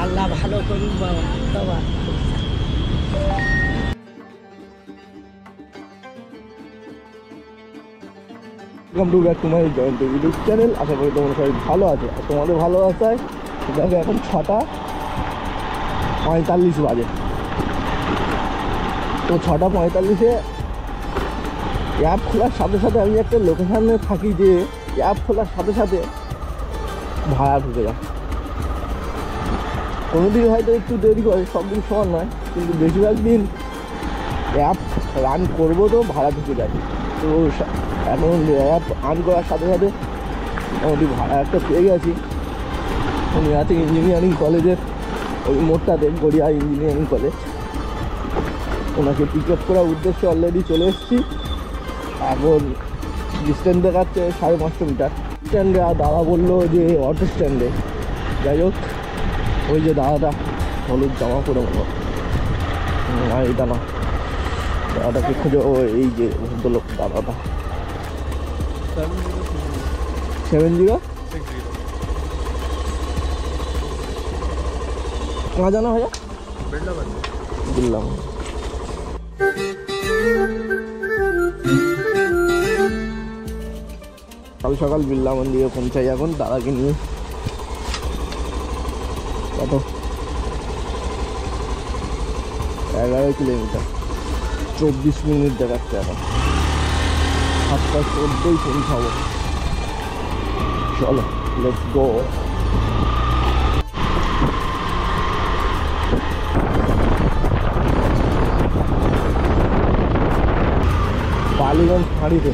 আল্লাহ ভালো করুন বাবা বাবা। Welcome to back to my Jayanta YouTube channel. আশা করি তোমরা সবাই ভালো আছে। আর তোমাদের ভালো আসায় দেখো এখন 6:45 বাজে। তো 6:45-এ অ্যাপ খোলার সাথে সাথে আমি একটা লোকেশানে থাকি যে অ্যাপ খোলার সাথে সাথে ভাড়া ঢুকে যায়। কোনো দিন হয়তো একটু দেরি করে, সব দিন সমান নয়, কিন্তু বেশিরভাগ দিন অ্যাপ রান করবো তো ভাড়া ঢুকে যায়। তো এখন অ্যাপ অন করার সাথে সাথে মোটামুটি ভাড়া একটা পেয়ে গেছি। উনি আছে ইঞ্জিনিয়ারিং কলেজের ওই মোড়টাতে, গড়িয়া ইঞ্জিনিয়ারিং কলেজ। ওনাকে পিক আপ করার উদ্দেশ্যে অলরেডি চলে এসেছি। এখন ডিস্টেন্স দেখাচ্ছে 550 মিটার। স্ট্যান্ডে আর দাদা বললো যে অটো স্ট্যান্ডে। যাই হোক, ওই যে দাদাটা হলুদ জামা পরে মতো, আর এটা না, দাদাটাকে খুঁজে, ও এই যে ভদ্রলোক দাদাটা। 70 कहाँ जाना भैया? बिरला मंदिर। সকাল সকাল বিড়লা মন্দিরে পৌঁছাই এখন দাদাকে নিয়ে। কত 11 কিলোমিটার, 24 মিনিট দেখাচ্ছে এখন। 7:14 পৌঁছাবো। চলো লেটস গো। বালিগঞ্জ ফাঁড়িতে,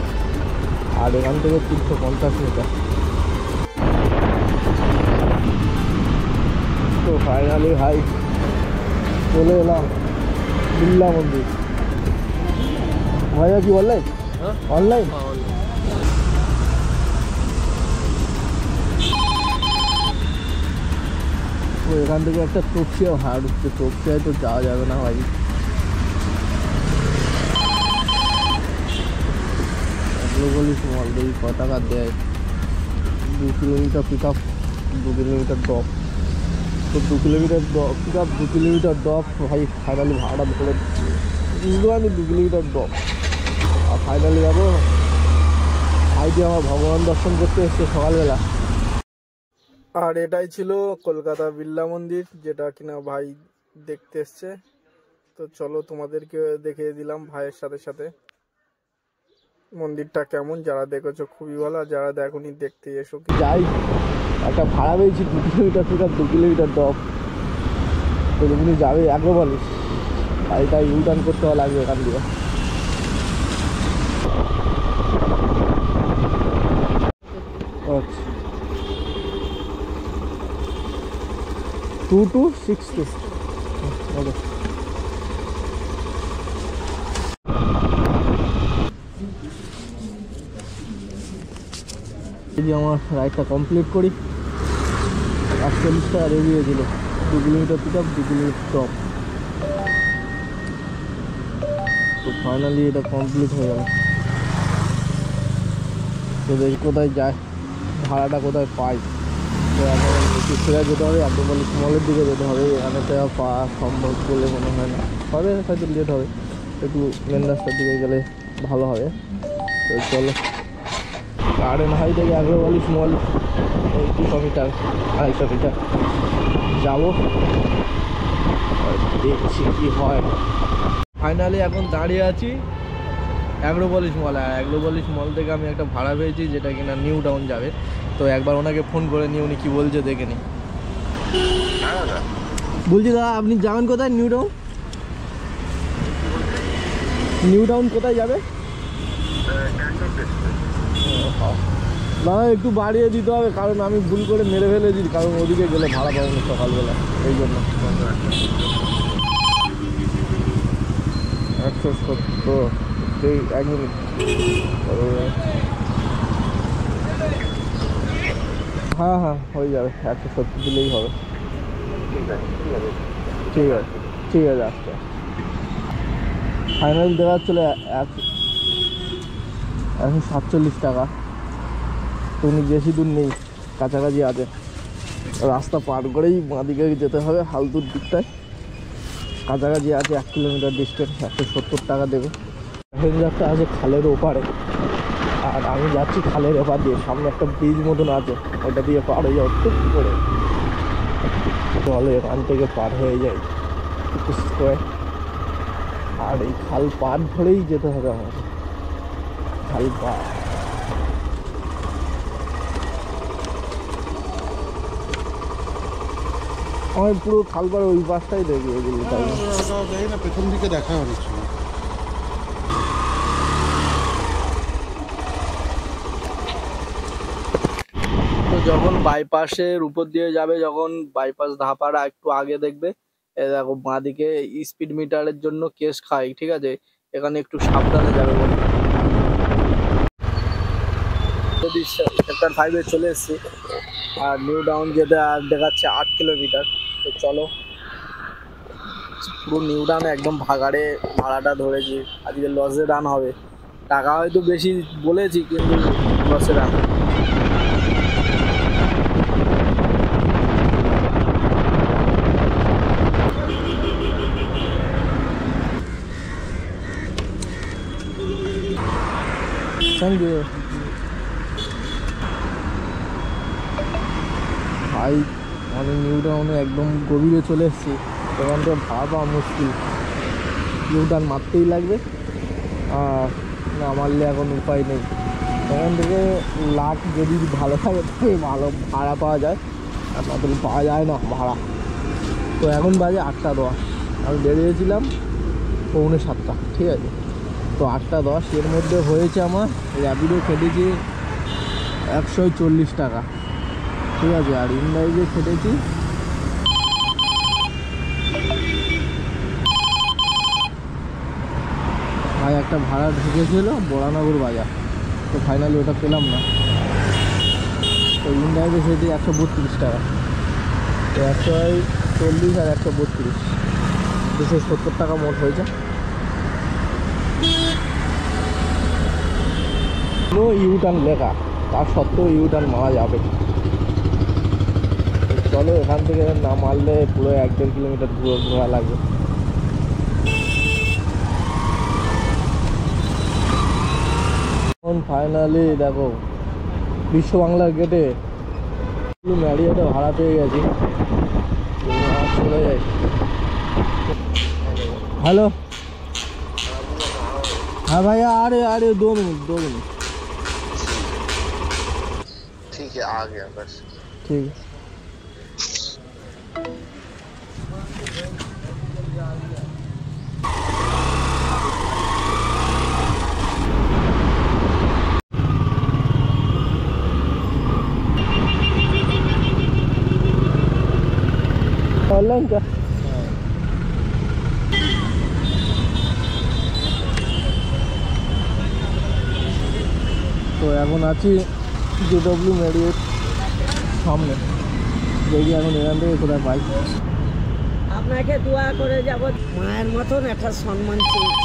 আর এখান থেকে 350 মিটার। তো ফাইনালি ভাই চলে এলাম বিড়লা মন্দির। ভাইয়া কি অনলাইন? অনলাইন তো এখান থেকে একটা তপসিয়া ভাড়া ঢুকছে। তপসিয়ায় তো যাওয়া যাবে না ভাই, বলিস মাল দেখি ক টাকা দেয়। 2 kilometre pick up, 2 kilometre drop. তো 2 kilometre pick up, 2 kilometre drop. ভাই ফাইনালি ভাড়াটা ধরে বুঝতে পারি 2 কিলোমিটার ড্রপ। আর ফাইনালি যাবো ভাইটি আমার ভগবান দর্শন করতে এসছে সকালবেলা। আর এটাই ছিল কলকাতা বিড়লা মন্দির, যেটা কিনা ভাই দেখতে এসছে। তো চলো তোমাদেরকে দেখিয়ে দিলাম ভাইয়ের সাথে সাথে মন্দিরটা কেমন। যারা দেখেছো খুবই ভালো, আর যারা দেখোনি দেখতে এসো। যাই, একটা ভাড়া পেয়েছি 2 kilometre pick up, 2 kilometre drop. তো তুমি যাবে আগ্রবালিশ, গাড়িটা ইউটার্ন করতে লাগবে এখান দিয়ে। আচ্ছা 2262 ওকে। যদি আমার রাইডটা কমপ্লিট করি, 48 টাকা রেডি হয়েছিল। 2 kilometre pick up, 2 kilometre top. তো ফাইনালি এটা কমপ্লিট হয়ে গেল। তো দেখি কোথায় যায়, ভাড়াটা কোথায় পাই। তো এখন ফেরা যেতে হবে, আগ্রবালিশ মলের দিকে যেতে হবে। এখানে তো পাওয়া সম্ভব বলে মনে হয় না, হবে হয়তো লেট হবে। একটু মেন রাস্তার দিকে গেলে ভালো হবে। তো চলো, গার্ডেন হাই থেকে আগ্রবালিশ মল 200 মিটার, 250 মিটার যাবো, দেখছি কি হয়। ফাইনালি এখন দাঁড়িয়ে আছি আগ্রবালিশ মল। আর আগ্রবালিশ মল থেকে আমি একটা ভাড়া পেয়েছি, যেটা কিনা নিউ টাউন যাবে। তো একবার ওনাকে ফোন করে নিয়ে উনি কী বলছে দেখে নি। বলছি দাদা, আপনি যাবেন কোথায়? New town. নিউ টাউন কোথায় যাবে? দাদা একটু বাড়িয়ে দিতে হবে, কারণ আমি ভুল করে মেরে ফেলেছি, কারণ ওদিকে গেলে ভাড়া পাবো না সকালবেলা, এই জন্য। 170, 1 মিনিট। হ্যাঁ হ্যাঁ হয়ে যাবে, 170 দিলেই হবে। ঠিক আছে ঠিক আছে আসতে। ফাইনাল দেওয়া চলে 147 টাকা। তো উনি বেশি দূর নেই, কাছাকাছি আছে। রাস্তা পার করেই বাঁদিকে যেতে হবে, হালতুর দিকটায় কাছাকাছি আছে 1 কিলোমিটার ডিস্টেন্স, 170 টাকা দেবে। প্যাসেঞ্জারটা আছে খালের ওপারে, আর আমি যাচ্ছি খালের এপার দিয়ে। সামনে একটা ব্রিজ মতন আছে, ওটা দিয়ে পার হয়ে যাও টুক করে, জলে এখান থেকে পার হয়ে যায় করে। আর এই খাল পার ধরেই যেতে হবে আমাকে, খাল পার। আমি পুরো খালপার ওই পাশটাই দেখি এগুলো, তাই না পেছন দিকে দেখা অনেক সময়। তো যখন বাইপাসের উপর দিয়ে যাবে, যখন বাইপাস ধাপারা একটু আগে দেখবে, এ দেখো বাঁদিকে স্পিড মিটারের জন্য কেস খাই, ঠিক আছে, এখানে একটু সাবধানে যাবে বলে। যদি সেক্টর 5-এ চলে এসেছি, আর নিউ টাউন যেতে আর দেখাচ্ছে 8 কিলোমিটার। তো চলো, পুরো নিউ টাউনে একদম ভাগাড়ে ভাড়াটা ধরেছি। আজকে লসে রান হবে, টাকা হয়তো বেশি বলেছি কিন্তু লসে রান। থ্যাংক ইউ ভাই। মানে নিউ টাউনে একদম গভীরে চলে এসেছি, এখান থেকে ভাড়া পাওয়া মুশকিল। নিউ টাউন মারতেই লাগবে, আর না মারলে এখন উপায় নেই। এখান থেকে লাখ যদি ভালো থাকে তাহলে ভালো ভাড়া পাওয়া যায়, আর নতুন পাওয়া যায় না ভাড়া। তো এখন বাজে 8:10, আমি বেরিয়েছিলাম 6:45, ঠিক আছে। তো 8:10, এর মধ্যে হয়েছে আমার র্যাপিডো খেটেছি 140 টাকা, ঠিক আছে। আর ইনলাইভে খেটেছি ভাই একটা ভাড়া ঢুকেছিল বরানগর বাজার, তো ফাইনালি ওটা পেলাম না। তো ইনলাইভে খেটেছি 132 টাকা, তো 140 আর 132, 270 টাকা মোট হয়েছে। নো ইউটার্ন লেখা, তার সত্ত্বেও ইউটার্ন মারা যাবে। চলো, এখান থেকে না মারলে পুরো 1-1.5 কিলোমিটার ঘোরা লাগবে। এখন ফাইনালি দেখো বিশ্ব বাংলার গেটে ম্যারিয়েটে ভাড়া পেয়ে গেছি, চলে যাই। হ্যালো, হ্যাঁ ভাইয়া, আরে 2 मिनट। ठीक है, आ गया बस। ठीक है। ऑनलाइन क्या? তো এখন আছি JW ম্যারিয়েট সামনে, দেখি এখন এখান থেকে কোথায় পাই। আপনাকে দোয়া করে যাব, মায়ের মতন একটা সম্মান চেয়েছি।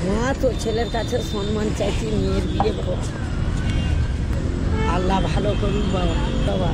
মা তো ছেলের কাছে সম্মান চাইছি, মেয়ের বিয়ে করছে। আল্লাহ ভালো করুন বাবা।